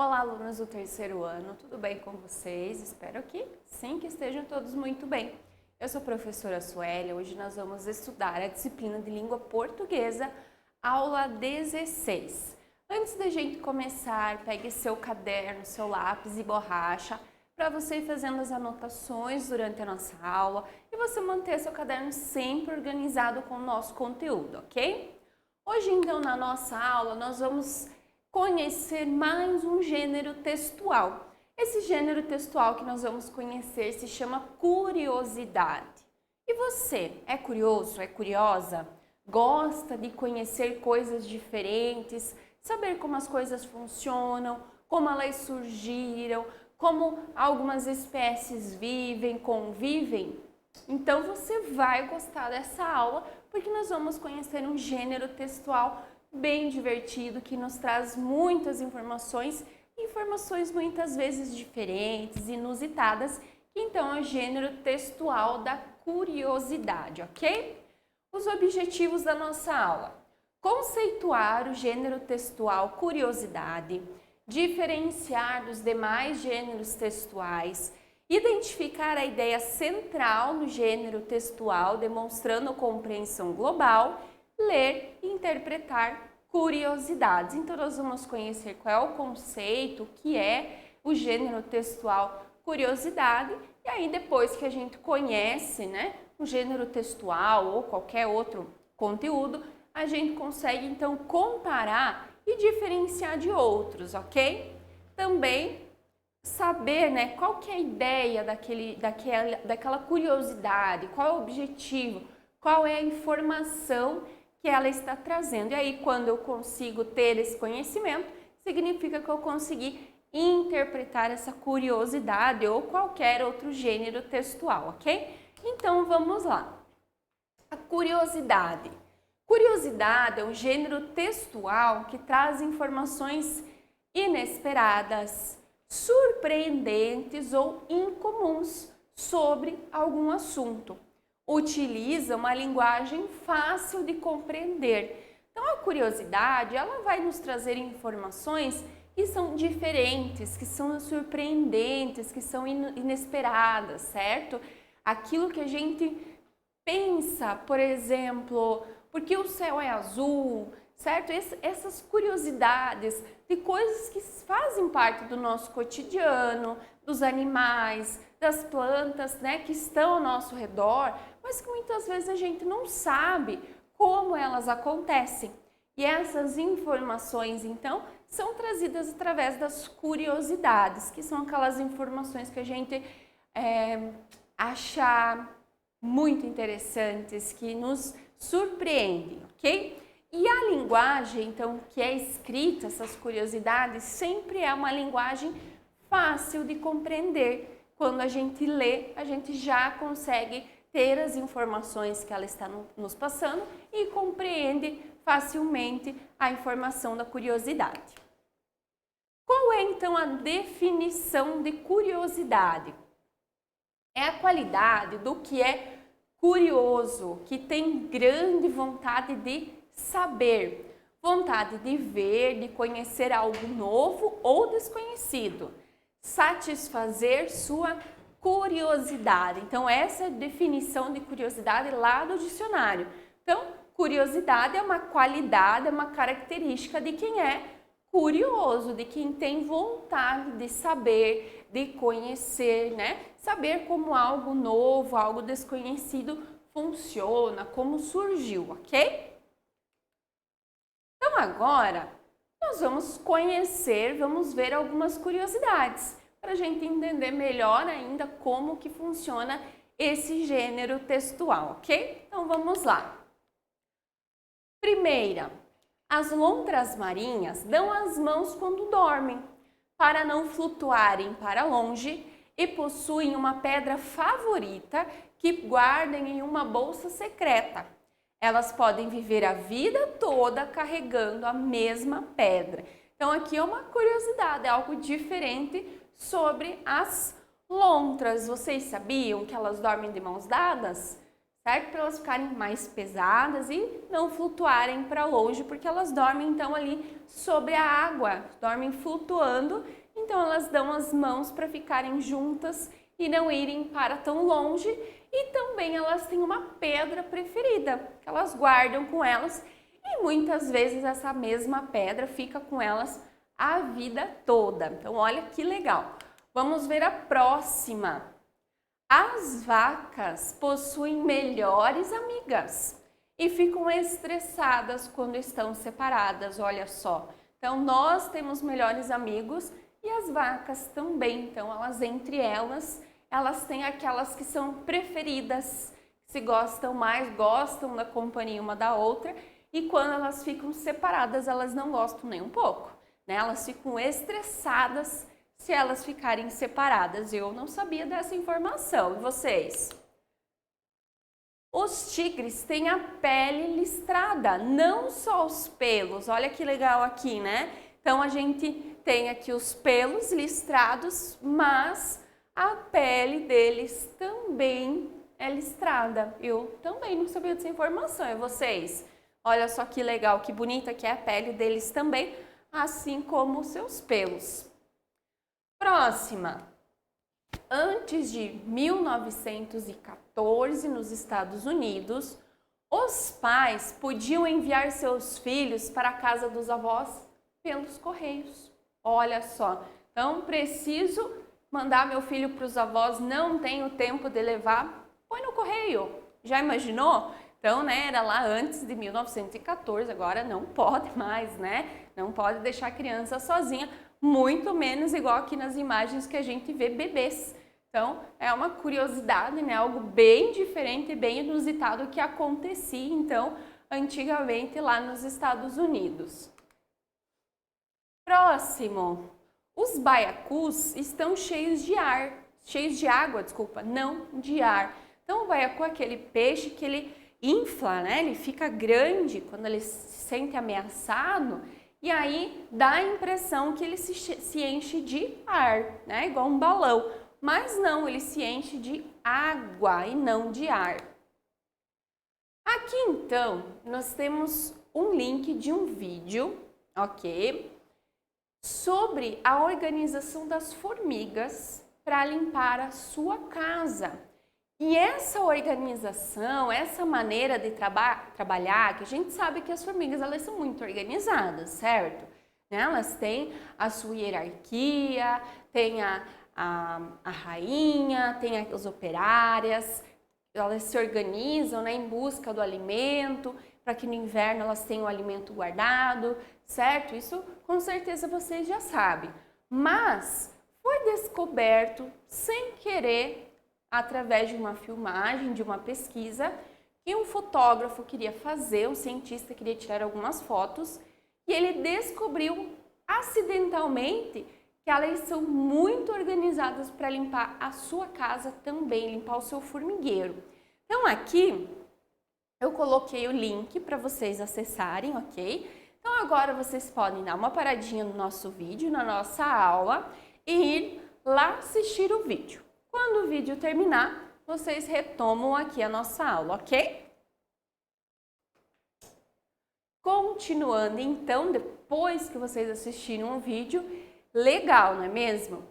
Olá, alunos do terceiro ano, tudo bem com vocês? Espero que sim, que estejam todos muito bem. Eu sou a professora Suélia, hoje nós vamos estudar a disciplina de língua portuguesa, aula 16. Antes da gente começar, pegue seu caderno, seu lápis e borracha, para você ir fazendo as anotações durante a nossa aula e você manter seu caderno sempre organizado com o nosso conteúdo, ok? Hoje, então, na nossa aula, nós vamos conhecer mais um gênero textual. Esse gênero textual que nós vamos conhecer se chama curiosidade. E você, é curioso, é curiosa? Gosta de conhecer coisas diferentes, saber como as coisas funcionam, como elas surgiram, como algumas espécies vivem, convivem? Então você vai gostar dessa aula, porque nós vamos conhecer um gênero textual bem divertido, que nos traz muitas informações muitas vezes diferentes, inusitadas, que então é o gênero textual da curiosidade, ok? Os objetivos da nossa aula: conceituar o gênero textual curiosidade, diferenciar dos demais gêneros textuais, identificar a ideia central no gênero textual, demonstrando compreensão global, ler e interpretar curiosidades. Então, nós vamos conhecer qual é o conceito, o que é o gênero textual curiosidade, e aí depois que a gente conhece, o gênero textual ou qualquer outro conteúdo, a gente consegue então comparar e diferenciar de outros, ok? Também saber, qual que é a ideia daquela curiosidade, qual é o objetivo, qual é a informação que ela está trazendo. E aí, quando eu consigo ter esse conhecimento, significa que eu consegui interpretar essa curiosidade ou qualquer outro gênero textual, ok? Então, vamos lá. A curiosidade. Curiosidade é um gênero textual que traz informações inesperadas, surpreendentes ou incomuns sobre algum assunto. Utiliza uma linguagem fácil de compreender. Então, a curiosidade, ela vai nos trazer informações que são diferentes, que são surpreendentes, que são inesperadas, certo? Aquilo que a gente pensa, por exemplo, por que o céu é azul, certo? Essas curiosidades de coisas que fazem parte do nosso cotidiano, dos animais, das plantas, que estão ao nosso redor, mas que muitas vezes a gente não sabe como elas acontecem. E essas informações, então, são trazidas através das curiosidades, que são aquelas informações que a gente acha muito interessantes, que nos surpreendem, ok? E a linguagem, então, que é escrita, essas curiosidades, sempre é uma linguagem fácil de compreender. Quando a gente lê, a gente já consegue ter as informações que ela está nos passando e compreende facilmente a informação da curiosidade. Qual é, então, a definição de curiosidade? É a qualidade do que é curioso, que tem grande vontade de saber, vontade de ver, de conhecer algo novo ou desconhecido, satisfazer sua curiosidade. Então, essa é a definição de curiosidade lá do dicionário. Então, curiosidade é uma qualidade, é uma característica de quem é curioso, de quem tem vontade de saber, de conhecer, Saber como algo novo, algo desconhecido funciona, como surgiu, ok? Então, agora, nós vamos conhecer, vamos ver algumas curiosidades, para a gente entender melhor ainda como que funciona esse gênero textual, ok? Então, vamos lá. Primeira, as lontras marinhas dão as mãos quando dormem, para não flutuarem para longe, e possuem uma pedra favorita que guardam em uma bolsa secreta. Elas podem viver a vida toda carregando a mesma pedra. Então, aqui é uma curiosidade, é algo diferente sobre as lontras. Vocês sabiam que elas dormem de mãos dadas? certo? Para elas ficarem mais pesadas e não flutuarem para longe, porque elas dormem então ali sobre a água, dormem flutuando, então elas dão as mãos para ficarem juntas e não irem para tão longe. E também elas têm uma pedra preferida, que elas guardam com elas, e muitas vezes essa mesma pedra fica com elas a vida toda. Então olha que legal. Vamos ver a próxima. As vacas possuem melhores amigas e ficam estressadas quando estão separadas, olha só. Então nós temos melhores amigos e as vacas também, então elas entre elas têm aquelas que são preferidas, que se gostam mais, gostam da companhia uma da outra, e quando elas ficam separadas, elas não gostam nem um pouco, né? Elas ficam estressadas se elas ficarem separadas. Eu não sabia dessa informação, e vocês? Os tigres têm a pele listrada, não só os pelos, olha que legal aqui, né? Então a gente tem aqui os pelos listrados, mas a pele deles também é listrada. Eu também não sabia dessa informação, e vocês? Olha só que legal, que bonita que é a pele deles também, assim como os seus pelos. Próxima. Antes de 1914, nos Estados Unidos, os pais podiam enviar seus filhos para a casa dos avós pelos correios. Olha só, então preciso mandar meu filho para os avós, não tenho tempo de levar, põe no correio. Já imaginou? Então, né, era lá antes de 1914, agora não pode mais, né? Não pode deixar a criança sozinha, muito menos igual aqui nas imagens que a gente vê bebês. Então, é uma curiosidade, né? Algo bem diferente, bem inusitado que acontecia, então, antigamente lá nos Estados Unidos. Próximo. Os baiacus estão cheios de água, não de ar. Então o baiacu é aquele peixe que ele infla, né? Ele fica grande quando ele se sente ameaçado e aí dá a impressão que ele se enche de ar, né? Igual um balão. Mas não, ele se enche de água e não de ar. Aqui então nós temos um link de um vídeo, ok? Sobre a organização das formigas para limpar a sua casa. E essa organização, essa maneira de trabalhar, que a gente sabe que as formigas elas são muito organizadas, certo? Né? Elas têm a sua hierarquia, tem a rainha, tem as operárias, elas se organizam, né, em busca do alimento, para que no inverno elas tenham o alimento guardado, certo? Isso com certeza vocês já sabem. Mas foi descoberto sem querer, através de uma filmagem, de uma pesquisa, que um fotógrafo queria fazer, um cientista queria tirar algumas fotos, e ele descobriu acidentalmente que elas são muito organizadas para limpar a sua casa também, limpar o seu formigueiro. Então aqui eu coloquei o link para vocês acessarem, ok? Então agora vocês podem dar uma paradinha no nosso vídeo, na nossa aula e ir lá assistir o vídeo. Quando o vídeo terminar, vocês retomam aqui a nossa aula, ok? Continuando então, depois que vocês assistiram o vídeo, legal, não é mesmo?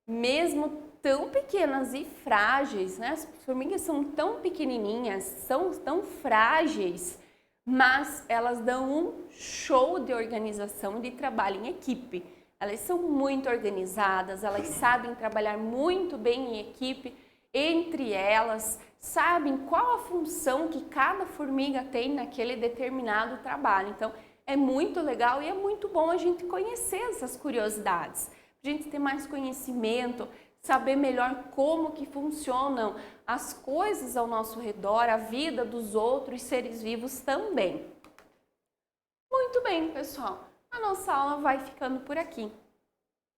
Mesmo tão pequenas e frágeis, né? As formigas são tão pequenininhas, são tão frágeis, mas elas dão um show de organização e de trabalho em equipe. Elas são muito organizadas, elas sabem trabalhar muito bem em equipe, entre elas, sabem qual a função que cada formiga tem naquele determinado trabalho. Então, é muito legal e é muito bom a gente conhecer essas curiosidades, a gente ter mais conhecimento, saber melhor como que funcionam as coisas ao nosso redor, a vida dos outros seres vivos também. Muito bem, pessoal, a nossa aula vai ficando por aqui.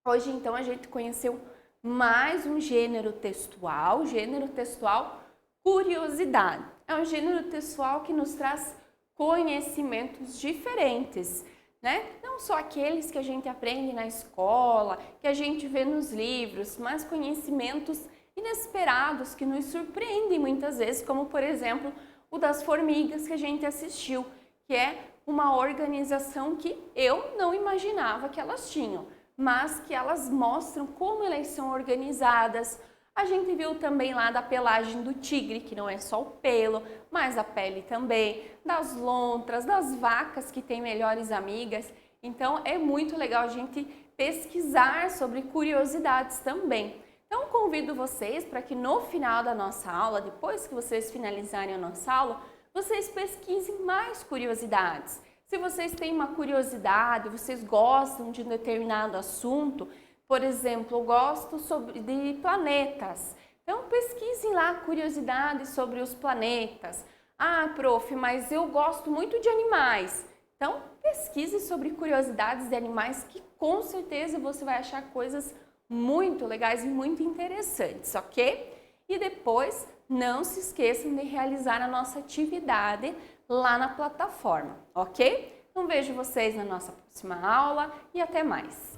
Hoje, então, a gente conheceu mais um gênero textual curiosidade. É um gênero textual que nos traz conhecimentos diferentes, né? Não só aqueles que a gente aprende na escola, que a gente vê nos livros, mas conhecimentos inesperados que nos surpreendem muitas vezes, como por exemplo o das formigas que a gente assistiu, que é uma organização que eu não imaginava que elas tinham, mas que elas mostram como elas são organizadas. A gente viu também lá da pelagem do tigre, que não é só o pelo, mas a pele também, das lontras, das vacas que têm melhores amigas. Então é muito legal a gente pesquisar sobre curiosidades também. Então convido vocês para que no final da nossa aula, depois que vocês finalizarem a nossa aula, vocês pesquisem mais curiosidades. Se vocês têm uma curiosidade, vocês gostam de um determinado assunto, por exemplo, eu gosto de planetas. Então pesquisem lá curiosidades sobre os planetas. Ah, prof, mas eu gosto muito de animais. Então pesquise sobre curiosidades de animais que com certeza você vai achar coisas muito legais e muito interessantes, ok? E depois não se esqueçam de realizar a nossa atividade lá na plataforma, ok? Então vejo vocês na nossa próxima aula e até mais!